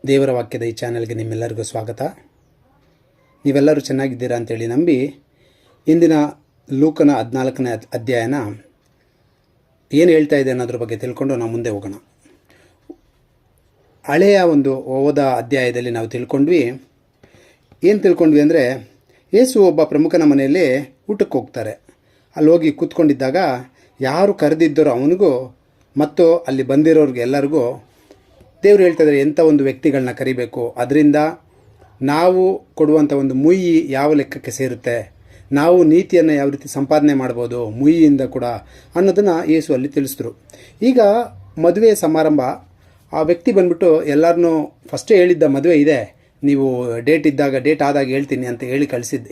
ದೇವರ ವಾಕ್ಯದ ಈ ಚಾನೆಲ್ಗೆ ನಿಮ್ಮೆಲ್ಲರಿಗೂ ಸ್ವಾಗತ. ನೀವೆಲ್ಲರೂ ಚೆನ್ನಾಗಿದ್ದೀರಾ ಅಂತೇಳಿ ನಂಬಿ ಇಂದಿನ ಲೂಕನ 14ನೇ ಅಧ್ಯಾಯನ ಏನು ಹೇಳ್ತಾ ಇದೆ ಅನ್ನೋದ್ರ ಬಗ್ಗೆ ತಿಳ್ಕೊಂಡು ನಾವು ಮುಂದೆ ಹೋಗೋಣ. ಹಳೆಯ ಒಂದು ಓದ ಅಧ್ಯಾಯದಲ್ಲಿ ನಾವು ಏನು ತಿಳ್ಕೊಂಡ್ವಿ ಅಂದರೆ, ಯೇಸು ಒಬ್ಬ ಪ್ರಮುಖನ ಮನೆಯಲ್ಲಿ ಊಟಕ್ಕೆ ಹೋಗ್ತಾರೆ. ಅಲ್ಲಿ ಹೋಗಿ ಕೂತ್ಕೊಂಡಿದ್ದಾಗ ಯಾರು ಕರೆದಿದ್ದರೋ ಅವನಿಗೂ ಮತ್ತು ಅಲ್ಲಿ ಬಂದಿರೋರಿಗೆ ಎಲ್ಲರಿಗೂ ದೇವರು ಹೇಳ್ತಾ ಇದ್ದಾರೆ ಎಂಥ ಒಂದು ವ್ಯಕ್ತಿಗಳನ್ನ ಕರಿಬೇಕು, ಅದರಿಂದ ನಾವು ಕೊಡುವಂಥ ಒಂದು ಮುಯ್ಯಿ ಯಾವ ಲೆಕ್ಕಕ್ಕೆ ಸೇರುತ್ತೆ, ನಾವು ನೀತಿಯನ್ನು ಯಾವ ರೀತಿ ಸಂಪಾದನೆ ಮಾಡ್ಬೋದು ಮುಯ್ಯಿಯಿಂದ ಕೂಡ ಅನ್ನೋದನ್ನು ಯೇಸು ಅಲ್ಲಿ ತಿಳಿಸಿದ್ರು. ಈಗ ಮದುವೆ ಸಮಾರಂಭ, ಆ ವ್ಯಕ್ತಿ ಬಂದ್ಬಿಟ್ಟು ಎಲ್ಲರನ್ನೂ ಫಸ್ಟೇ ಹೇಳಿದ್ದ ಮದುವೆ ಇದೆ, ನೀವು ಡೇಟ್ ಆದಾಗ ಹೇಳ್ತೀನಿ ಅಂತ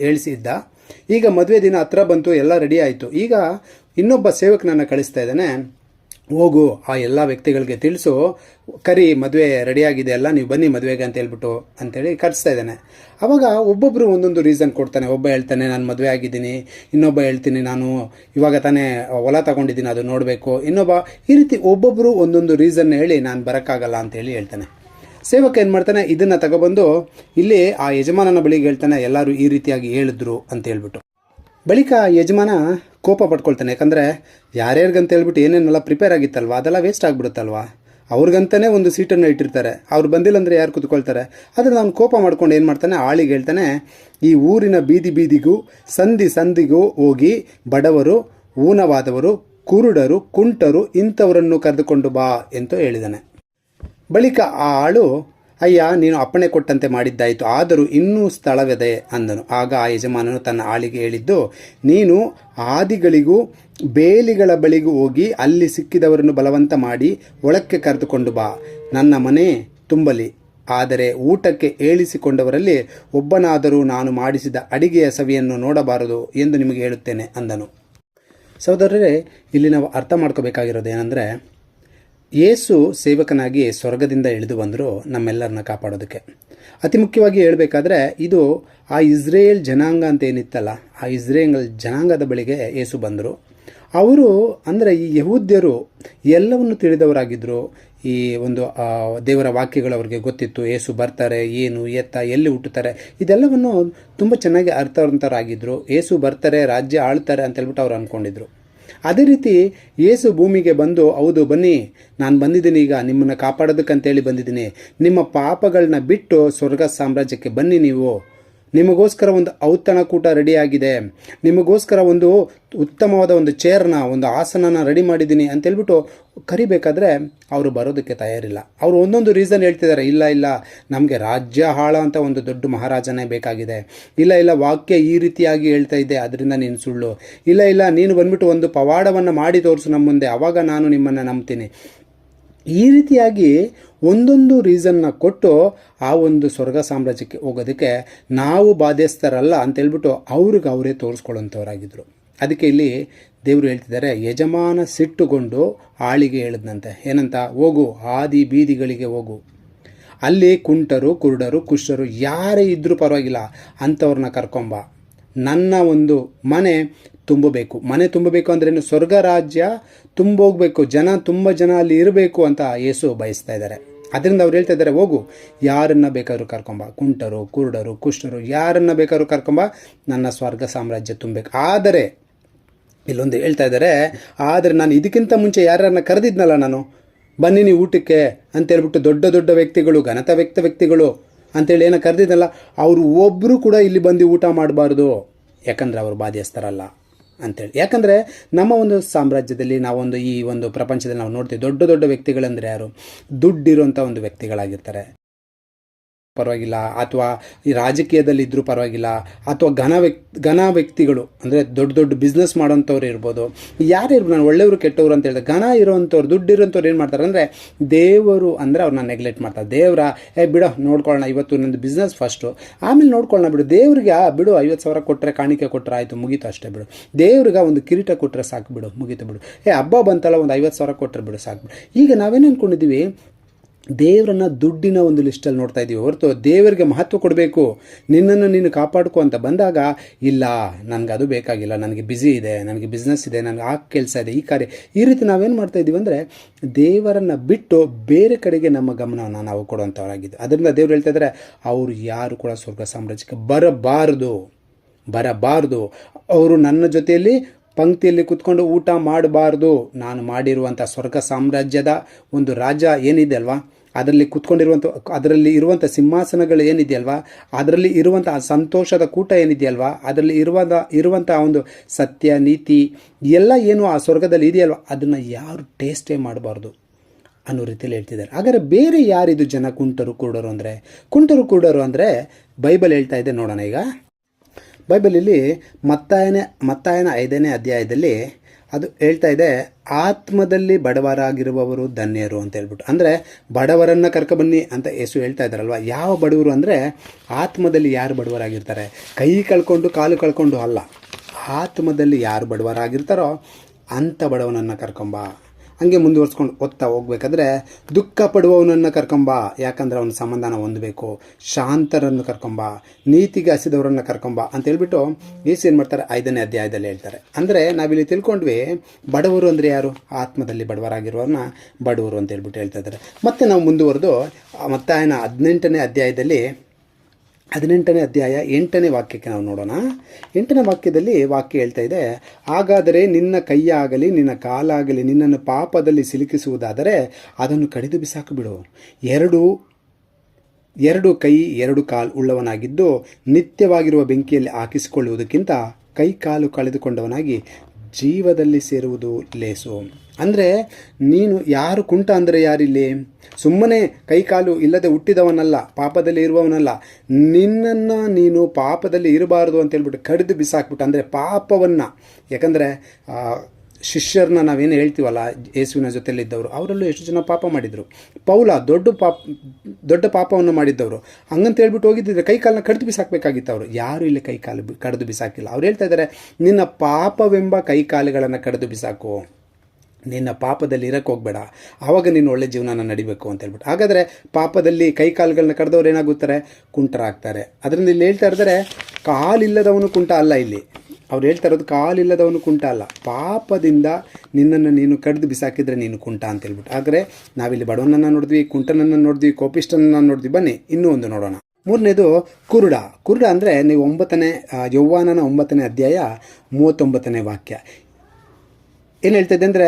ಹೇಳಿಸಿದ್ದ. ಈಗ ಮದುವೆ ದಿನ ಹತ್ರ ಬಂತು, ಎಲ್ಲ ರೆಡಿ ಆಯಿತು. ಈಗ ಇನ್ನೊಬ್ಬ ಸೇವಕನನ್ನು ಕಳಿಸ್ತಾ ಇದ್ದಾನೆ, ಹೋಗು ಆ ಎಲ್ಲ ವ್ಯಕ್ತಿಗಳಿಗೆ ತಿಳಿಸು, ಕರಿ ಮದುವೆ ರೆಡಿಯಾಗಿದೆ ಅಲ್ಲ, ನೀವು ಬನ್ನಿ ಮದುವೆಗೆ ಅಂತ ಅಂತೇಳಿ ಕರೆಸ್ತಾ ಇದ್ದಾನೆ. ಆವಾಗ ಒಬ್ಬೊಬ್ಬರು ಒಂದೊಂದು ರೀಸನ್ ಕೊಡ್ತಾನೆ. ಒಬ್ಬ ಹೇಳ್ತಾನೆ ನಾನು ಮದುವೆ ಆಗಿದ್ದೀನಿ, ಇನ್ನೊಬ್ಬ ಹೇಳ್ತೀನಿ ನಾನು ಇವಾಗ ತಾನೇ ಹೊಲ ತಗೊಂಡಿದ್ದೀನಿ ಅದು ನೋಡಬೇಕು, ಇನ್ನೊಬ್ಬ ಈ ರೀತಿ ಒಬ್ಬೊಬ್ಬರು ಒಂದೊಂದು ರೀಸನ್ ಹೇಳಿ ನಾನು ಬರೋಕ್ಕಾಗಲ್ಲ ಅಂತೇಳಿ ಹೇಳ್ತಾನೆ. ಸೇವಕ ಏನು ಮಾಡ್ತಾನೆ, ಇದನ್ನು ತಗೊಬಂದು ಇಲ್ಲಿ ಆ ಯಜಮಾನನ ಬಳಿಗೆ ಹೇಳ್ತಾನೆ, ಎಲ್ಲರೂ ಈ ರೀತಿಯಾಗಿ ಹೇಳಿದ್ರು ಅಂತ ಹೇಳ್ಬಿಟ್ಟು. ಬಳಿಕ ಯಜಮಾನ ಕೋಪ ಪಡ್ಕೊಳ್ತಾನೆ. ಯಾಕಂದರೆ ಯಾರ್ಯಾರಿಗಂತ ಹೇಳ್ಬಿಟ್ಟು ಏನೇನೆಲ್ಲ ಪ್ರಿಪೇರ್ ಆಗಿತ್ತಲ್ವ ಅದೆಲ್ಲ ವೇಸ್ಟ್ ಆಗಿಬಿಡುತ್ತಲ್ವ. ಅವ್ರಿಗಂತಲೇ ಒಂದು ಸೀಟನ್ನು ಇಟ್ಟಿರ್ತಾರೆ, ಅವ್ರು ಬಂದಿಲ್ಲ ಅಂದರೆ ಯಾರು ಕೂತ್ಕೊಳ್ತಾರೆ. ಆದರೆ ನಾನು ಕೋಪ ಮಾಡ್ಕೊಂಡು ಏನು ಮಾಡ್ತಾನೆ, ಆಳಿಗೆ ಹೇಳ್ತಾನೆ, ಈ ಊರಿನ ಬೀದಿಗೂ ಸಂದಿಗೂ ಹೋಗಿ ಬಡವರು, ಊನವಾದವರು, ಕುರುಡರು, ಕುಂಟರು ಇಂಥವರನ್ನು ಕರೆದುಕೊಂಡು ಬಾ ಎಂದು ಹೇಳಿದ್ದಾನೆ. ಬಳಿಕ ಆ ಆಳು, ಅಯ್ಯ ನೀನು ಅಪ್ಪಣೆ ಕೊಟ್ಟಂತೆ ಮಾಡಿದ್ದಾಯಿತು, ಆದರೂ ಇನ್ನೂ ಸ್ಥಳವಿದೆ ಅಂದನು. ಆಗ ಆ ಯಜಮಾನನು ತನ್ನ ಆಳಿಗೆ ಹೇಳಿದ್ದು, ನೀನು ಆದಿಗಳಿಗೂ ಬೇಲಿಗಳ ಬಳಿಗೂ ಹೋಗಿ ಅಲ್ಲಿ ಸಿಕ್ಕಿದವರನ್ನು ಬಲವಂತ ಮಾಡಿ ಒಳಕ್ಕೆ ಕರೆದುಕೊಂಡು ಬಾ, ನನ್ನ ಮನೆ ತುಂಬಲಿ, ಆದರೆ ಊಟಕ್ಕೆ ಏಳಿಸಿಕೊಂಡವರಲ್ಲಿ ಒಬ್ಬನಾದರೂ ನಾನು ಮಾಡಿಸಿದ ಅಡಿಗೆಯ ಸವಿಯನ್ನು ನೋಡಬಾರದು ಎಂದು ನಿಮಗೆ ಹೇಳುತ್ತೇನೆ ಅಂದನು. ಸಹೋದರರೇ, ಇಲ್ಲಿ ನಾವು ಅರ್ಥ ಮಾಡ್ಕೋಬೇಕಾಗಿರೋದು ಏನಂದರೆ, ಯೇಸು ಸೇವಕನಾಗಿ ಸ್ವರ್ಗದಿಂದ ಇಳಿದು ಬಂದರು ನಮ್ಮೆಲ್ಲರನ್ನ ಕಾಪಾಡೋದಕ್ಕೆ. ಅತಿ ಮುಖ್ಯವಾಗಿ ಹೇಳಬೇಕಾದ್ರೆ ಇದು ಆ ಇಸ್ರೇಲ್ ಜನಾಂಗ ಅಂತ ಏನಿತ್ತಲ್ಲ, ಆ ಇಸ್ರೇಲ್ ಜನಾಂಗದ ಬಳಿಗೆ ಯೇಸು ಬಂದರು. ಅವರು ಅಂದರೆ ಈ ಯಹೂದ್ಯರು ಎಲ್ಲವನ್ನು ತಿಳಿದವರಾಗಿದ್ದರು. ಈ ಒಂದು ದೇವರ ವಾಕ್ಯಗಳು ಅವ್ರಿಗೆ ಗೊತ್ತಿತ್ತು. ಯೇಸು ಬರ್ತಾರೆ, ಏನು ಎತ್ತ ಎಲ್ಲಿ ಹುಟ್ಟುತ್ತಾರೆ ಇದೆಲ್ಲವನ್ನು ತುಂಬ ಚೆನ್ನಾಗಿ ಅರ್ಥವಂತರಾಗಿದ್ದರು. ಯೇಸು ಬರ್ತಾರೆ, ರಾಜ್ಯ ಆಳ್ತಾರೆ ಅಂತ ಹೇಳ್ಬಿಟ್ಟು ಅವ್ರು ಅಂದ್ಕೊಂಡಿದ್ರು. ಅದೇ ರೀತಿ ಯೇಸು ಭೂಮಿಗೆ ಬಂದು, ಹೌದು ಬನ್ನಿ ನಾನು ಬಂದಿದ್ದೀನಿ, ಈಗ ನಿಮ್ಮನ್ನು ಕಾಪಾಡೋದಕ್ಕಂತೇಳಿ ಬಂದಿದ್ದೀನಿ, ನಿಮ್ಮ ಪಾಪಗಳನ್ನ ಬಿಟ್ಟು ಸ್ವರ್ಗ ಸಾಮ್ರಾಜ್ಯಕ್ಕೆ ಬನ್ನಿ, ನಿಮಗೋಸ್ಕರ ಒಂದು ಔತಣಕೂಟ ರೆಡಿಯಾಗಿದೆ, ನಿಮಗೋಸ್ಕರ ಒಂದು ಉತ್ತಮವಾದ ಒಂದು ಚೇರ್ನ ಒಂದು ಆಸನನ ರೆಡಿ ಮಾಡಿದ್ದೀನಿ ಅಂತೇಳ್ಬಿಟ್ಟು ಕರಿಬೇಕಾದ್ರೆ ಅವರು ಬರೋದಕ್ಕೆ ತಯಾರಿಲ್ಲ. ಅವರು ಒಂದೊಂದು ರೀಸನ್ ಹೇಳ್ತಿದ್ದಾರೆ, ಇಲ್ಲ ನಮಗೆ ರಾಜ್ಯ ಹಾಳ ಅಂತ ಒಂದು ದೊಡ್ಡ ಮಹಾರಾಜನೇ ಬೇಕಾಗಿದೆ, ಇಲ್ಲ ವಾಕ್ಯ ಈ ರೀತಿಯಾಗಿ ಹೇಳ್ತಾ ಇದ್ದೆ ಅದರಿಂದ ನೀನು ಸುಳ್ಳು, ಇಲ್ಲ ನೀನು ಬಂದ್ಬಿಟ್ಟು ಒಂದು ಪವಾಡವನ್ನು ಮಾಡಿ ತೋರಿಸು ನಮ್ಮ ಮುಂದೆ, ಆವಾಗ ನಾನು ನಿಮ್ಮನ್ನು ನಂಬ್ತೀನಿ. ಈ ರೀತಿಯಾಗಿ ಒಂದೊಂದು ರೀಸನ್ನ ಕೊಟ್ಟು ಆ ಒಂದು ಸ್ವರ್ಗ ಸಾಮ್ರಾಜ್ಯಕ್ಕೆ ಹೋಗೋದಕ್ಕೆ ನಾವು ಬಾಧ್ಯಸ್ಥರಲ್ಲ ಅಂತೇಳ್ಬಿಟ್ಟು ಅವ್ರಿಗೆ ಅವರೇ ತೋರಿಸ್ಕೊಳ್ಳೋಂಥವ್ರಾಗಿದ್ದರು. ಅದಕ್ಕೆ ಇಲ್ಲಿ ದೇವರು ಹೇಳ್ತಿದ್ದಾರೆ, ಯಜಮಾನ ಸಿಟ್ಟುಗೊಂಡು ಆಳಿಗೆ ಹೇಳಿದ್ನಂತೆ, ಏನಂತ, ಹೋಗು ಆದಿ ಬೀದಿಗಳಿಗೆ ಹೋಗು, ಅಲ್ಲಿ ಕುಂಟರು, ಕುರುಡರು, ಕುಷ್ಠರು ಯಾರೇ ಇದ್ದರೂ ಪರವಾಗಿಲ್ಲ ಅಂಥವ್ರನ್ನ ಕರ್ಕೊಂಬ, ನನ್ನ ಒಂದು ಮನೆ ತುಂಬಬೇಕು. ಮನೆ ತುಂಬಬೇಕು ಅಂದ್ರೇನು, ಸ್ವರ್ಗ ರಾಜ್ಯ ತುಂಬೋಗ್ಬೇಕು, ತುಂಬ ಜನ ಅಲ್ಲಿ ಇರಬೇಕು ಅಂತ ಯೇಸು ಬಯಸ್ತಾ ಇದ್ದಾರೆ. ಅದರಿಂದ ಅವ್ರು ಹೇಳ್ತಾ ಇದ್ದಾರೆ, ಹೋಗು ಯಾರನ್ನ ಬೇಕಾದ್ರೂ ಕರ್ಕೊಂಬ, ಕುಂಟರು, ಕುರುಡರು, ಕುಷ್ಠರು ಯಾರನ್ನ ಬೇಕಾದ್ರೂ ಕರ್ಕೊಂಬ, ನನ್ನ ಸ್ವರ್ಗ ಸಾಮ್ರಾಜ್ಯ ತುಂಬಬೇಕು. ಆದರೆ ಇಲ್ಲೊಂದು ಹೇಳ್ತಾ ಇದ್ದಾರೆ, ಆದರೆ ನಾನು ಇದಕ್ಕಿಂತ ಮುಂಚೆ ಯಾರನ್ನ ಕರೆದಿದ್ನಲ್ಲ, ನಾನು ಬನ್ನಿ ನೀವು ಊಟಕ್ಕೆ ಅಂತೇಳ್ಬಿಟ್ಟು ದೊಡ್ಡ ವ್ಯಕ್ತಿಗಳು, ಘನತ ವ್ಯಕ್ತಿಗಳು ಅಂತೇಳಿ ಏನೋ ಕರೆದಿದ್ನಲ್ಲ, ಅವರು ಒಬ್ಬರು ಕೂಡ ಇಲ್ಲಿ ಬಂದು ಊಟ ಮಾಡಬಾರ್ದು, ಯಾಕಂದರೆ ಅವರು ಬಾಧ್ಯಸ್ಥರಲ್ಲ ಅಂತೇಳಿ. ಯಾಕಂದರೆ ನಮ್ಮ ಒಂದು ಸಾಮ್ರಾಜ್ಯದಲ್ಲಿ ನಾವೊಂದು ಈ ಒಂದು ಪ್ರಪಂಚದಲ್ಲಿ ನಾವು ನೋಡ್ತೀವಿ, ದೊಡ್ಡ ವ್ಯಕ್ತಿಗಳಂದರೆ ಯಾರು, ದುಡ್ಡಿರುವಂಥ ಒಂದು ವ್ಯಕ್ತಿಗಳಾಗಿರ್ತಾರೆ, ಪರವಾಗಿಲ್ಲ, ಅಥವಾ ಈ ರಾಜಕೀಯದಲ್ಲಿ ಇದ್ದರೂ ಪರವಾಗಿಲ್ಲ, ಅಥವಾ ಘನ ವ್ಯಕ್ತಿಗಳು ಅಂದರೆ ದೊಡ್ಡ ಬಿಸ್ನೆಸ್ ಮಾಡೋಂಥವ್ರು ಇರ್ಬೋದು, ಯಾರು ಇರ್ಬೋದು, ನಾನು ಒಳ್ಳೆಯವರು ಕೆಟ್ಟವರು ಅಂತ ಹೇಳಿದೆ, ಘನ ಇರೋವಂಥವ್ರು, ದುಡ್ಡು ಇರೋಂಥವ್ರು ಏನು ಮಾಡ್ತಾರೆ ಅಂದರೆ, ದೇವರು ಅಂದರೆ ಅವ್ರನ್ನ ನೆಗ್ಲೆಕ್ಟ್ ಮಾಡ್ತಾರೆ. ದೇವರ ಬಿಡೋ ನೋಡ್ಕೊಳ್ಳೋಣ, ಇವತ್ತು ನಂದು ಬಿಸ್ನೆಸ್ ಫಸ್ಟು, ಆಮೇಲೆ ನೋಡ್ಕೊಳ್ಳೋಣ ಬಿಡು, ದೇವ್ರಿಗೆ ಬಿಡು 50,000 ಕೊಟ್ಟರೆ, ಕಾಣಿಕೆ ಕೊಟ್ಟರೆ ಆಯಿತು, ಮುಗೀತು ಅಷ್ಟೇ ಬಿಡು, ದೇವ್ರಿಗೆ ಒಂದು ಕಿರೀಟ ಕೊಟ್ಟರೆ ಸಾಕು ಬಿಡು, ಮುಗೀತು ಬಿಡು, ಹಬ್ಬ ಬಂತಲ್ಲ ಒಂದು 50,000 ಕೊಟ್ಟರೆ ಬಿಡು ಸಾಕು ಬಿಡು. ಈಗ ನಾವೇನು ಅಂದ್ಕೊಂಡಿದ್ದೀವಿ, ದೇವರನ್ನ ದುಡ್ಡಿನ ಒಂದು ಲಿಸ್ಟಲ್ಲಿ ನೋಡ್ತಾ ಇದ್ದೀವಿ ಹೊರತು ದೇವರಿಗೆ ಮಹತ್ವ ಕೊಡಬೇಕು, ನಿನ್ನನ್ನು ನೀನು ಕಾಪಾಡ್ಕೊ ಅಂತ ಬಂದಾಗ ಇಲ್ಲ, ನನಗೆ ಅದು ಬೇಕಾಗಿಲ್ಲ, ನನಗೆ ಬ್ಯುಸಿ ಇದೆ, ನನಗೆ ಬಿಸ್ನೆಸ್ ಇದೆ, ನನಗೆ ಆ ಕೆಲಸ ಇದೆ, ಈ ಕಾರ್ಯ, ಈ ರೀತಿ ನಾವೇನು ಮಾಡ್ತಾ ಇದ್ದೀವಿ ಅಂದರೆ ದೇವರನ್ನು ಬಿಟ್ಟು ಬೇರೆ ಕಡೆಗೆ ನಮ್ಮ ಗಮನವನ್ನು ನಾವು ಕೊಡುವಂಥವರಾಗಿದ್ದು. ಅದರಿಂದ ದೇವರು ಹೇಳ್ತಾ ಇದ್ದಾರೆ, ಅವರು ಯಾರು ಕೂಡ ಸ್ವರ್ಗ ಸಾಮ್ರಾಜ್ಯಕ್ಕೆ ಬರಬಾರ್ದು. ಅವರು ನನ್ನ ಜೊತೆಯಲ್ಲಿ ಪಂಕ್ತಿಯಲ್ಲಿ ಕೂತ್ಕೊಂಡು ಊಟ ಮಾಡಬಾರ್ದು. ನಾನು ಮಾಡಿರುವಂಥ ಸ್ವರ್ಗ ಸಾಮ್ರಾಜ್ಯದ ಒಂದು ರಾಜ್ಯ ಏನಿದೆ ಅಲ್ವಾ, ಅದರಲ್ಲಿ ಕೂತ್ಕೊಂಡಿರುವಂಥ, ಅದರಲ್ಲಿ ಇರುವಂಥ ಸಿಂಹಾಸನಗಳು ಏನಿದೆಯಲ್ವಾ, ಅದರಲ್ಲಿ ಇರುವಂಥ ಸಂತೋಷದ ಕೂಟ ಏನಿದೆಯಲ್ವಾ, ಅದರಲ್ಲಿ ಇರುವಂಥ ಒಂದು ಸತ್ಯ ನೀತಿ ಎಲ್ಲ ಏನು ಆ ಸ್ವರ್ಗದಲ್ಲಿ ಇದೆಯಲ್ವ, ಅದನ್ನು ಯಾರು ಟೇಸ್ಟೇ ಮಾಡಬಾರ್ದು ಅನ್ನೋ ರೀತಿಯಲ್ಲಿ ಹೇಳ್ತಿದ್ದಾರೆ. ಹಾಗಾದರೆ ಬೇರೆ ಯಾರಿದು ಜನ ಕುಂಟರು ಕುರುಡರು ಅಂದರೆ ಬೈಬಲ್ ಹೇಳ್ತಾ ಇದೆ. ನೋಡೋಣ ಈಗ ಬೈಬಲಲ್ಲಿ ಮತ್ತಾಯನ 5ನೇ ಅಧ್ಯಾಯದಲ್ಲಿ ಅದು ಹೇಳ್ತಾ ಇದೆ, ಆತ್ಮದಲ್ಲಿ ಬಡವರಾಗಿರುವವರು ಧನ್ಯರು ಅಂತ ಹೇಳ್ಬಿಟ್ಟು. ಅಂದರೆ ಬಡವರನ್ನು ಕರ್ಕೊಬನ್ನಿ ಅಂತ ಯೇಸು ಹೇಳ್ತಾ ಇದ್ದಾರಲ್ವ. ಯಾವ ಬಡವರು ಅಂದರೆ ಆತ್ಮದಲ್ಲಿ ಯಾರು ಬಡವರಾಗಿರ್ತಾರೆ, ಕೈ ಕಳ್ಕೊಂಡು ಕಾಲು ಕಳ್ಕೊಂಡು ಅಲ್ಲ, ಆತ್ಮದಲ್ಲಿ ಯಾರು ಬಡವರಾಗಿರ್ತಾರೋ ಅಂಥ ಬಡವನನ್ನು ಕರ್ಕೊಂಬ. ಹಂಗೆ ಮುಂದುವರ್ಸ್ಕೊಂಡು ಓದ್ತಾ ಹೋಗ್ಬೇಕಾದ್ರೆ, ದುಃಖ ಪಡುವವನನ್ನು ಕರ್ಕೊಂಬ, ಯಾಕಂದರೆ ಅವನ ಸಮಾಧಾನ ಹೊಂದಬೇಕು, ಶಾಂತರನ್ನು ಕರ್ಕೊಂಬ, ನೀತಿಗೆ ಹಸಿದವರನ್ನು ಕರ್ಕೊಂಬ ಅಂತ ಹೇಳ್ಬಿಟ್ಟು ಯೇಸು ಏನು ಮಾಡ್ತಾರೆ 5ನೇ ಅಧ್ಯಾಯದಲ್ಲಿ ಹೇಳ್ತಾರೆ. ಅಂದರೆ ನಾವಿಲ್ಲಿ ತಿಳ್ಕೊಂಡ್ವಿ, ಬಡವರು ಅಂದರೆ ಯಾರು, ಆತ್ಮದಲ್ಲಿ ಬಡವರಾಗಿರೋರನ್ನ ಬಡವರು ಅಂತ ಹೇಳ್ಬಿಟ್ಟು ಹೇಳ್ತಾ ಇದ್ದಾರೆ. ಮತ್ತು ನಾವು ಮುಂದುವರೆದು ಮತ್ತಾಯನ 18ನೇ ಅಧ್ಯಾಯದಲ್ಲಿ 18ನೇ ಅಧ್ಯಾಯ 8ನೇ ವಾಕ್ಯಕ್ಕೆ ನಾವು ನೋಡೋಣ. 8ನೇ ವಾಕ್ಯದಲ್ಲಿ ವಾಕ್ಯ ಹೇಳ್ತಾ ಇದೆ, ಹಾಗಾದರೆ ನಿನ್ನ ಕೈಯಾಗಲಿ ನಿನ್ನ ಕಾಲಾಗಲಿ ನಿನ್ನನ್ನು ಪಾಪದಲ್ಲಿ ಸಿಲುಕಿಸುವುದಾದರೆ ಅದನ್ನು ಕಡಿದು ಬಿಸಾಕು ಬಿಡು. ಎರಡು ಕೈ 2 ಕಾಲು ಉಳ್ಳವನಾಗಿದ್ದು ನಿತ್ಯವಾಗಿರುವ ಬೆಂಕಿಯಲ್ಲಿ ಹಾಕಿಸಿಕೊಳ್ಳುವುದಕ್ಕಿಂತ ಕೈ ಕಾಲು ಕಳೆದುಕೊಂಡವನಾಗಿ ಜೀವದಲ್ಲಿ ಸೇರುವುದು ಲೇಸು. ಅಂದರೆ ನೀನು ಯಾರು ಕುಂಟ ಅಂದರೆ ಯಾರಿಲ್ಲಿ, ಸುಮ್ಮನೆ ಕೈಕಾಲು ಇಲ್ಲದೆ ಹುಟ್ಟಿದವನಲ್ಲ, ಪಾಪದಲ್ಲಿ ಇರುವವನಲ್ಲ. ನಿನ್ನನ್ನು ನೀನು ಪಾಪದಲ್ಲಿ ಇರಬಾರ್ದು ಅಂತೇಳ್ಬಿಟ್ಟು ಕಡಿದು ಬಿಸಾಕ್ಬಿಟ್ಟು, ಅಂದರೆ ಪಾಪವನ್ನು, ಯಾಕಂದರೆ ಶಿಷ್ಯರನ್ನ ನಾವೇನು ಹೇಳ್ತೀವಲ್ಲ, ಯೇಸುವಿನ ಜೊತೆಯಲ್ಲಿದ್ದವರು ಅವರಲ್ಲೂ ಎಷ್ಟು ಜನ ಪಾಪ ಮಾಡಿದರು. ಪೌಲ ದೊಡ್ಡ ಪಾಪವನ್ನು ಮಾಡಿದ್ದವರು. ಹಂಗಂತ ಹೇಳ್ಬಿಟ್ಟು ಹೋಗಿದ್ದಿದ್ರೆ ಕೈಕಾಲನ್ನ ಕಡಿದು ಬಿಸಾಕಬೇಕಾಗಿತ್ತು ಅವರು. ಯಾರು ಇಲ್ಲಿ ಕೈಕಾಲು ಕಡಿದು ಬಿಸಾಕಿಲ್ಲ. ಅವ್ರು ಹೇಳ್ತಾ ಇದ್ದಾರೆ, ನಿನ್ನ ಪಾಪವೆಂಬ ಕೈಕಾಲುಗಳನ್ನು ಕಡಿದು ಬಿಸಾಕು, ನಿನ್ನ ಪಾಪದಲ್ಲಿ ಇರಕ್ಕೆ ಹೋಗಬೇಡ, ಆವಾಗ ನೀನು ಒಳ್ಳೆ ಜೀವನನ ನಡಿಬೇಕು ಅಂತ ಹೇಳ್ಬಿಟ್ಟು. ಹಾಗಾದರೆ ಪಾಪದಲ್ಲಿ ಕೈಕಾಲುಗಳನ್ನ ಕಡ್ದವ್ರು ಏನಾಗುತ್ತಾರೆ, ಕುಂಟರಾಗ್ತಾರೆ. ಅದರಿಂದ ಇಲ್ಲಿ ಹೇಳ್ತಾ ಇದ್ದಾರೆ, ಕಾಲಿಲ್ಲದವನು ಕುಂಟ ಅಲ್ಲ. ಇಲ್ಲಿ ಅವ್ರು ಹೇಳ್ತಾ ಇರೋದು ಕಾಲಿಲ್ಲದವನು ಕುಂಟ ಅಲ್ಲ, ಪಾಪದಿಂದ ನಿನ್ನನ್ನು ನೀನು ಕಡಿದು ಬಿಸಾಕಿದ್ರೆ ನೀನು ಕುಂಟ ಅಂತ ಹೇಳ್ಬಿಟ್ಟು. ಆದರೆ ನಾವಿಲ್ಲಿ ಬಡವನನ್ನು ನೋಡಿದ್ವಿ, ಕುಂಟನನ್ನು ನೋಡಿದ್ವಿ, ಕೋಪಿಷ್ಟನನ್ನು ನೋಡಿದ್ವಿ. ಬನ್ನಿ ಇನ್ನೂ ಒಂದು ನೋಡೋಣ. 3ನೇದು ಕುರುಡ ಅಂದರೆ ನೀವು ಯೌವಾನನ 9ನೇ ಅಧ್ಯಾಯ 39ನೇ ವಾಕ್ಯ ಏನು ಹೇಳ್ತಾಯಿದೆ ಅಂದರೆ,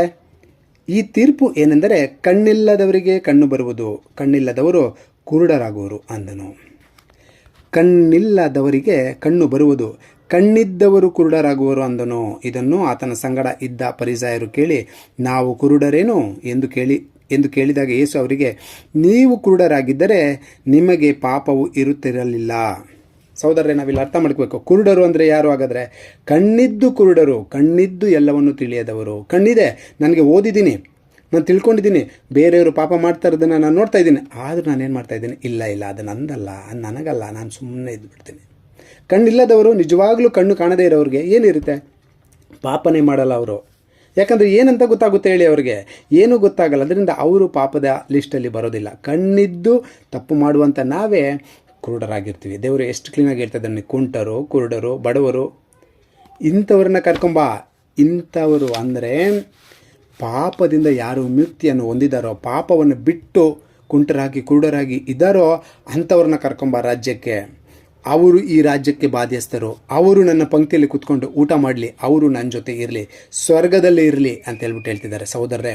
ಈ ತೀರ್ಪು ಏನೆಂದರೆ ಕಣ್ಣಿಲ್ಲದವರಿಗೆ ಕಣ್ಣು ಬರುವುದು, ಕಣ್ಣಿಲ್ಲದವರು ಕುರುಡರಾಗುವರು ಅಂದನು. ಕಣ್ಣಿಲ್ಲದವರಿಗೆ ಕಣ್ಣು ಬರುವುದು, ಕಣ್ಣಿದ್ದವರು ಕುರುಡರಾಗುವರು ಅಂದನು. ಇದನ್ನು ಆತನ ಸಂಗಡ ಇದ್ದ ಫರಿಸಾಯರು ಕೇಳಿ, ನಾವು ಕುರುಡರೇನು ಎಂದು ಕೇಳಿದಾಗ ಯೇಸು ಅವರಿಗೆ, ನೀವು ಕುರುಡರಾಗಿದ್ದರೆ ನಿಮಗೆ ಪಾಪವು ಇರುತ್ತಿರಲಿಲ್ಲ. ಸಹೋದರರೇ, ನಾವಿಲ್ಲಿ ಅರ್ಥ ಮಾಡ್ಕೋಬೇಕು, ಕುರುಡರು ಅಂದರೆ ಯಾರು ಹಾಗಾದರೆ, ಕಣ್ಣಿದ್ದು ಕುರುಡರು, ಕಣ್ಣಿದ್ದು ಎಲ್ಲವನ್ನು ತಿಳಿಯದವರು. ಕಣ್ಣಿದೆ, ನನಗೆ ಓದಿದ್ದೀನಿ, ನಾನು ತಿಳ್ಕೊಂಡಿದ್ದೀನಿ, ಬೇರೆಯವರು ಪಾಪ ಮಾಡ್ತಾ ಇರೋದನ್ನು ನಾನು ನೋಡ್ತಾ ಇದ್ದೀನಿ, ಆದರೂ ನಾನೇನು ಮಾಡ್ತಾ ಇದ್ದೀನಿ, ಇಲ್ಲ ಅದು ನಂದಲ್ಲ, ನನಗಲ್ಲ, ನಾನು ಸುಮ್ಮನೆ ಇದ್ದುಬಿಡ್ತೀನಿ. ಕಣ್ಣಿಲ್ಲದವರು, ನಿಜವಾಗ್ಲೂ ಕಣ್ಣು ಕಾಣದೇ ಇರೋರಿಗೆ ಏನಿರುತ್ತೆ, ಪಾಪನೇ ಮಾಡಲ್ಲ ಅವರು. ಯಾಕಂದರೆ ಏನಂತ ಗೊತ್ತಾಗುತ್ತೆ ಹೇಳಿ, ಅವ್ರಿಗೆ ಏನೂ ಗೊತ್ತಾಗಲ್ಲ. ಅದರಿಂದ ಅವರು ಪಾಪದ ಲಿಸ್ಟಲ್ಲಿ ಬರೋದಿಲ್ಲ. ಕಣ್ಣಿದ್ದು ತಪ್ಪು ಮಾಡುವಂಥ ನಾವೇ ಕುರುಡರಾಗಿರ್ತೀವಿ. ದೇವರು ಎಷ್ಟು ಕ್ಲೀನಾಗಿ ಹೇಳ್ತಾ ಇದ್ದಾನೆ, ಕುಂಟರು, ಕುರುಡರು, ಬಡವರು, ಇಂಥವ್ರನ್ನ ಕರ್ಕೊಂಬ. ಇಂಥವರು ಅಂದರೆ ಪಾಪದಿಂದ ಯಾರು ಮುಕ್ತಿಯನ್ನು ಹೊಂದಿದಾರೋ, ಪಾಪವನ್ನು ಬಿಟ್ಟು ಕುಂಟರಾಗಿ ಕುರುಡರಾಗಿ ಇದ್ದಾರೋ ಅಂಥವ್ರನ್ನ ಕರ್ಕೊಂಬ ರಾಜ್ಯಕ್ಕೆ. ಅವರು ಈ ರಾಜ್ಯಕ್ಕೆ ಬಾಧ್ಯಸ್ಥರು, ಅವರು ನನ್ನ ಪಂಕ್ತಿಯಲ್ಲಿ ಕೂತ್ಕೊಂಡು ಊಟ ಮಾಡಲಿ, ಅವರು ನನ್ನ ಜೊತೆ ಇರಲಿ, ಸ್ವರ್ಗದಲ್ಲೇ ಇರಲಿ ಅಂತ ಹೇಳ್ಬಿಟ್ಟು ಹೇಳ್ತಿದ್ದಾರೆ. ಸಹೋದರರೇ,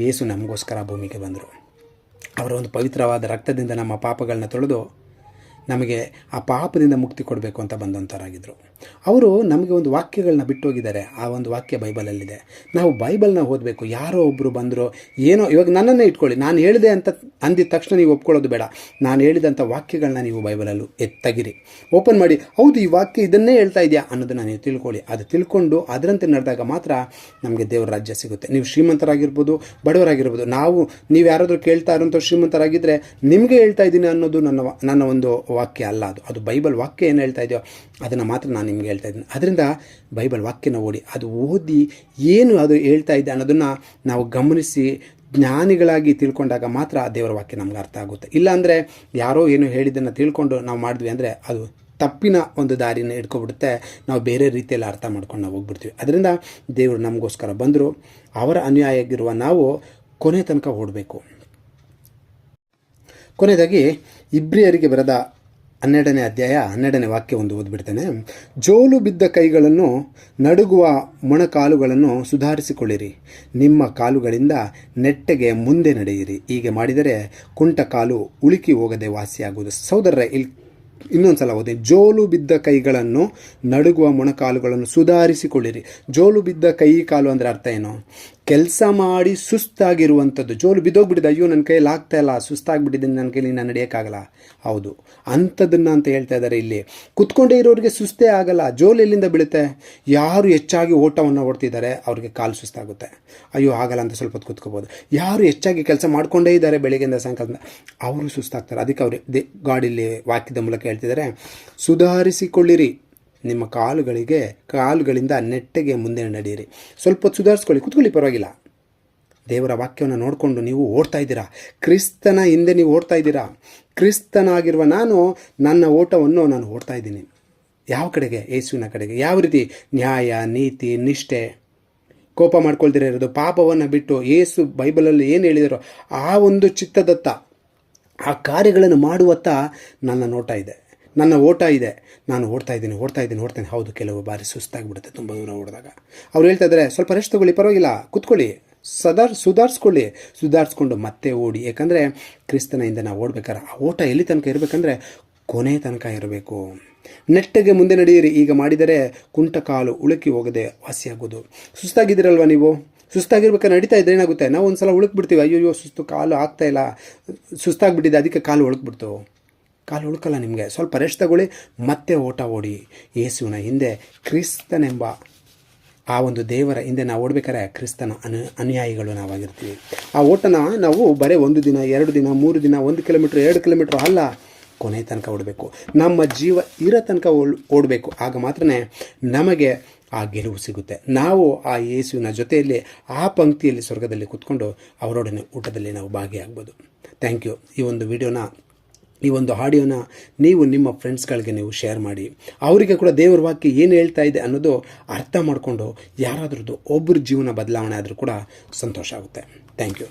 ಯೇಸು ನಮಗೋಸ್ಕರ ಭೂಮಿಗೆ ಬಂದರು. ಅವರ ಒಂದು ಪವಿತ್ರವಾದ ರಕ್ತದಿಂದ ನಮ್ಮ ಪಾಪಗಳನ್ನ ತೊಳೆದು ನಮಗೆ ಆ ಪಾಪದಿಂದ ಮುಕ್ತಿ ಕೊಡಬೇಕು ಅಂತ ಬಂದಂಥವರಾಗಿದ್ದರು. ಅವರು ನಮಗೆ ಒಂದು ವಾಕ್ಯಗಳನ್ನ ಬಿಟ್ಟು ಹೋಗಿದ್ದಾರೆ. ಆ ಒಂದು ವಾಕ್ಯ ಬೈಬಲಲ್ಲಿದೆ. ನಾವು ಬೈಬಲ್ನ ಓದಬೇಕು. ಯಾರೋ ಒಬ್ಬರು ಬಂದರು, ಏನೋ, ಇವಾಗ ನನ್ನನ್ನೇ ಇಟ್ಕೊಳ್ಳಿ, ನಾನು ಹೇಳಿದೆ ಅಂತ ಅಂದಿದ ತಕ್ಷಣ ನೀವು ಒಪ್ಕೊಳ್ಳೋದು ಬೇಡ. ನಾನು ಹೇಳಿದಂಥ ವಾಕ್ಯಗಳನ್ನ ನೀವು ಬೈಬಲಲ್ಲೂ ತೆಗಿರಿ, ಓಪನ್ ಮಾಡಿ, ಹೌದು ಈ ವಾಕ್ಯ ಇದನ್ನೇ ಹೇಳ್ತಾ ಇದೆಯಾ ಅನ್ನೋದನ್ನು ನೀವು ತಿಳ್ಕೊಳ್ಳಿ. ಅದು ತಿಳ್ಕೊಂಡು ಅದರಂತೆ ನಡೆದಾಗ ಮಾತ್ರ ನಮಗೆ ದೇವರ ರಾಜ್ಯ ಸಿಗುತ್ತೆ. ನೀವು ಶ್ರೀಮಂತರಾಗಿರ್ಬೋದು, ಬಡವರಾಗಿರ್ಬೋದು. ನೀವು ಯಾರಾದರೂ ಕೇಳ್ತಾ ಇರೋಂಥ ಶ್ರೀಮಂತರಾಗಿದ್ದರೆ ನಿಮಗೆ ಹೇಳ್ತಾ ಇದ್ದೀನಿ ಅನ್ನೋದು ನನ್ನ ಒಂದು ವಾಕ್ಯ ಅಲ್ಲ. ಅದು ಬೈಬಲ್ ವಾಕ್ಯ ಏನು ಹೇಳ್ತಾ ಇದೆಯೋ ಅದನ್ನು ಮಾತ್ರ ನಾನು ನಿಮಗೆ ಹೇಳ್ತಾ ಇದ್ದೀನಿ. ಅದರಿಂದ ಬೈಬಲ್ ವಾಕ್ಯನ ಓದಿ, ಅದು ಓದಿ ಏನು ಅದು ಹೇಳ್ತಾ ಇದೆ ಅನ್ನೋದನ್ನು ನಾವು ಗಮನಿಸಿ ಜ್ಞಾನಿಗಳಾಗಿ ತಿಳ್ಕೊಂಡಾಗ ಮಾತ್ರ ಆ ದೇವರ ವಾಕ್ಯ ನಮ್ಗೆ ಅರ್ಥ ಆಗುತ್ತೆ. ಇಲ್ಲಾಂದರೆ ಯಾರೋ ಏನು ಹೇಳಿದ್ದನ್ನು ತಿಳ್ಕೊಂಡು ನಾವು ಮಾಡಿದ್ವಿ ಅಂದರೆ ಅದು ತಪ್ಪಿನ ಒಂದು ದಾರಿನ ಇಟ್ಕೊಬಿಡುತ್ತೆ. ನಾವು ಬೇರೆ ರೀತಿಯಲ್ಲಿ ಅರ್ಥ ಮಾಡ್ಕೊಂಡು ನಾವು ಹೋಗ್ಬಿಡ್ತೀವಿ. ಅದರಿಂದ ದೇವರು ನಮಗೋಸ್ಕರ ಬಂದರು. ಅವರ ಅನುಯಾಯಿಯಾಗಿರುವ ನಾವು ಕೊನೆ ತನಕ ಓಡಬೇಕು. ಕೊನೆಯದಾಗಿ ಇಬ್ರಿಯರಿಗೆ ಬರೆದ 12ನೇ ಅಧ್ಯಾಯ 12ನೇ ವಾಕ್ಯ ಒಂದು ಓದ್ಬಿಡ್ತೇನೆ. ಜೋಲು ಬಿದ್ದ ಕೈಗಳನ್ನು, ನಡುಗುವ ಮೊಣಕಾಲುಗಳನ್ನು ಸುಧಾರಿಸಿಕೊಳ್ಳಿರಿ. ನಿಮ್ಮ ಕಾಲುಗಳಿಂದ ನೆಟ್ಟಗೆ ಮುಂದೆ ನಡೆಯಿರಿ. ಹೀಗೆ ಮಾಡಿದರೆ ಕುಂಟ ಕಾಲು ಉಳುಕಿ ಹೋಗದೆ ವಾಸಿಯಾಗುವುದು. ಸಹೋದರರೇ, ಇಲ್ಲಿ ಇನ್ನೊಂದು ಸಲ ಓದಿ. ಜೋಲು ಬಿದ್ದ ಕೈಗಳನ್ನು, ನಡುಗುವ ಮೊಣಕಾಲುಗಳನ್ನು ಸುಧಾರಿಸಿಕೊಳ್ಳಿರಿ. ಜೋಲು ಬಿದ್ದ ಕೈ ಕಾಲು ಅಂದರೆ ಅರ್ಥ ಏನು? ಕೆಲಸ ಮಾಡಿ ಸುಸ್ತಾಗಿರುವಂಥದ್ದು. ಜೋಲು ಬಿದ್ದೋಗ್ಬಿಟ್ಟಿದೆ, ಅಯ್ಯೋ ನನ್ನ ಕೈಯಲ್ಲಿ ಆಗ್ತಾ ಇಲ್ಲ, ಸುಸ್ತಾಗಿಬಿಟ್ಟಿದ್ದೀನಿ, ನನ್ನ ಕೈಲಿ ನಾನು ನಡೆಯೋಕ್ಕಾಗಲ್ಲ. ಹೌದು, ಅಂಥದ್ದನ್ನು ಅಂತ ಹೇಳ್ತಾ ಇದ್ದಾರೆ ಇಲ್ಲಿ. ಕುತ್ಕೊಂಡೇ ಇರೋರಿಗೆ ಸುಸ್ತೇ ಆಗಲ್ಲ. ಜೋಲು ಎಲ್ಲಿಂದ ಬೀಳುತ್ತೆ? ಯಾರು ಹೆಚ್ಚಾಗಿ ಓಟವನ್ನು ಓಡ್ತಿದ್ದಾರೆ ಅವ್ರಿಗೆ ಕಾಲು ಸುಸ್ತಾಗುತ್ತೆ. ಅಯ್ಯೋ ಆಗಲ್ಲ ಅಂತ ಸ್ವಲ್ಪ ಹೊತ್ತು ಕೂತ್ಕೋಬೋದು. ಯಾರು ಹೆಚ್ಚಾಗಿ ಕೆಲಸ ಮಾಡ್ಕೊಂಡೇ ಇದ್ದಾರೆ ಬೆಳಗ್ಗೆಯಿಂದ ಸಾಯಂಕಾಲದಿಂದ, ಅವರು ಸುಸ್ತಾಗ್ತಾರೆ. ಅದಕ್ಕೆ ಅವರು ಗಾಡಿಯಲ್ಲಿ ವಾಕ್ಯದ ಮೂಲಕ ಹೇಳ್ತಿದ್ದಾರೆ, ಸುಧಾರಿಸಿಕೊಳ್ಳಿರಿ. ನಿಮ್ಮ ಕಾಲುಗಳಿಂದ ನೆಟ್ಟಗೆ ಮುಂದೆ ನಡೆಯಿರಿ. ಸ್ವಲ್ಪ ಹೊತ್ತು ಸುಧಾರಿಸ್ಕೊಳ್ಳಿ, ಕೂತ್ಕೊಳ್ಳಿ, ಪರವಾಗಿಲ್ಲ. ದೇವರ ವಾಕ್ಯವನ್ನು ನೋಡಿಕೊಂಡು ನೀವು ಓಡ್ತಾ ಇದ್ದೀರಾ. ಕ್ರಿಸ್ತನ ಹಿಂದೆ ನೀವು ಓಡ್ತಾ ಇದ್ದೀರಾ. ಕ್ರಿಸ್ತನಾಗಿರುವ ನಾನು ನನ್ನ ಓಟವನ್ನು ನಾನು ಓಡ್ತಾ ಇದ್ದೀನಿ. ಯಾವ ಕಡೆಗೆ? ಯೇಸುವಿನ ಕಡೆಗೆ. ಯಾವ ರೀತಿ? ನ್ಯಾಯ, ನೀತಿ, ನಿಷ್ಠೆ, ಕೋಪ ಮಾಡ್ಕೊಳ್ದಿರ ಇರೋದು, ಪಾಪವನ್ನು ಬಿಟ್ಟು ಯೇಸು ಬೈಬಲಲ್ಲಿ ಏನು ಹೇಳಿದಾರೋ ಆ ಒಂದು ಚಿತ್ತದತ್ತ, ಆ ಕಾರ್ಯಗಳನ್ನು ಮಾಡುವತ್ತ ನನ್ನ ನೋಟ ಇದೆ, ನನ್ನ ಓಟ ಇದೆ. ನಾನು ಓಡ್ತಾ ಇದ್ದೀನಿ. ಹೌದು, ಕೆಲವು ಬಾರಿ ಸುಸ್ತಾಗಿಬಿಡುತ್ತೆ ತುಂಬ ದೂರ ಓಡಿದಾಗ. ಅವ್ರು ಹೇಳ್ತಾ ಇದ್ದಾರೆ, ಸ್ವಲ್ಪ ರೆಸ್ಟ್ ತೊಗೊಳ್ಳಿ, ಪರವಾಗಿಲ್ಲ, ಕೂತ್ಕೊಳ್ಳಿ, ಸುಧಾರಿಸ್ಕೊಂಡು ಮತ್ತೆ ಓಡಿ. ಯಾಕಂದರೆ ಕ್ರಿಸ್ತನ ಹಿಂದೆ ನಾವು ಓಡ್ಬೇಕಾರೆ ಆ ಓಟ ಎಲ್ಲಿ ತನಕ ಇರಬೇಕಂದ್ರೆ ಕೊನೆ ತನಕ ಇರಬೇಕು. ನೆಟ್ಟಗೆ ಮುಂದೆ ನಡೆಯಿರಿ. ಈಗ ಮಾಡಿದರೆ ಕುಂಟ ಕಾಲು ಉಳುಕಿ ಹೋಗದೆ ವಾಸಿಯಾಗೋದು. ಸುಸ್ತಾಗಿದ್ದೀರಲ್ವ ನೀವು? ಸುಸ್ತಾಗಿರ್ಬೇಕಾದ್ರೆ ನಡೀತಾ ಇದ್ರೆ ಏನಾಗುತ್ತೆ? ನಾವು ಒಂದು ಸಲ ಉಳುಕ್ಬಿಡ್ತೀವಿ. ಅಯ್ಯೋ ಸುಸ್ತು, ಕಾಲು ಆಗ್ತಾಯಿಲ್ಲ, ಸುಸ್ತಾಗಿಬಿಟ್ಟಿದೆ, ಅದಕ್ಕೆ ಕಾಲು ಉಳುಕ್ಬಿಡ್ತು. ಕಾಲು ಉಳುಕಲ್ಲ ನಿಮಗೆ. ಸ್ವಲ್ಪ ರೆಸ್ಟ್ ತಗೊಳ್ಳಿ, ಮತ್ತೆ ಓಟ ಓಡಿ. ಯೇಸುವಿನ ಹಿಂದೆ, ಕ್ರಿಸ್ತನೆಂಬ ಆ ಒಂದು ದೇವರ ಹಿಂದೆ ನಾವು ಓಡಬೇಕಾದ್ರೆ ಕ್ರಿಸ್ತನ ಅನುಯಾಯಿಗಳು ನಾವಾಗಿರ್ತೀವಿ. ಆ ಓಟನ ನಾವು ಬರೀ 1 ದಿನ, 2 ದಿನ, 3 ದಿನ, 1 ಕಿಲೋಮೀಟ್ರ್, 2 ಕಿಲೋಮೀಟ್ರ್ ಅಲ್ಲ, ಕೊನೆ ತನಕ ಓಡಬೇಕು. ನಮ್ಮ ಜೀವ ಇರೋ ತನಕ ಓಡಬೇಕು. ಆಗ ಮಾತ್ರ ನಮಗೆ ಆ ಗೆಲುವು ಸಿಗುತ್ತೆ. ನಾವು ಆ ಯೇಸುವಿನ ಜೊತೆಯಲ್ಲಿ ಆ ಪಂಕ್ತಿಯಲ್ಲಿ ಸ್ವರ್ಗದಲ್ಲಿ ಕೂತ್ಕೊಂಡು ಅವರೊಡನೆ ಊಟದಲ್ಲಿ ನಾವು ಭಾಗಿಯಾಗ್ಬೋದು. Thank you. ಈ ಒಂದು ಆಡಿಯೋನ ನೀವು ನಿಮ್ಮ ಫ್ರೆಂಡ್ಸ್ಗಳಿಗೆ ನೀವು ಶೇರ್ ಮಾಡಿ. ಅವರಿಗೆ ಕೂಡ ದೇವರ ವಾಕ್ಯ ಏನು ಹೇಳ್ತಾ ಇದೆ ಅನ್ನೋದು ಅರ್ಥ ಮಾಡಿಕೊಂಡು ಯಾರಾದ್ರದ್ದು ಒಬ್ಬರ ಜೀವನ ಬದಲಾವಣೆ ಆದರೂ ಕೂಡ ಸಂತೋಷ ಆಗುತ್ತೆ. Thank you.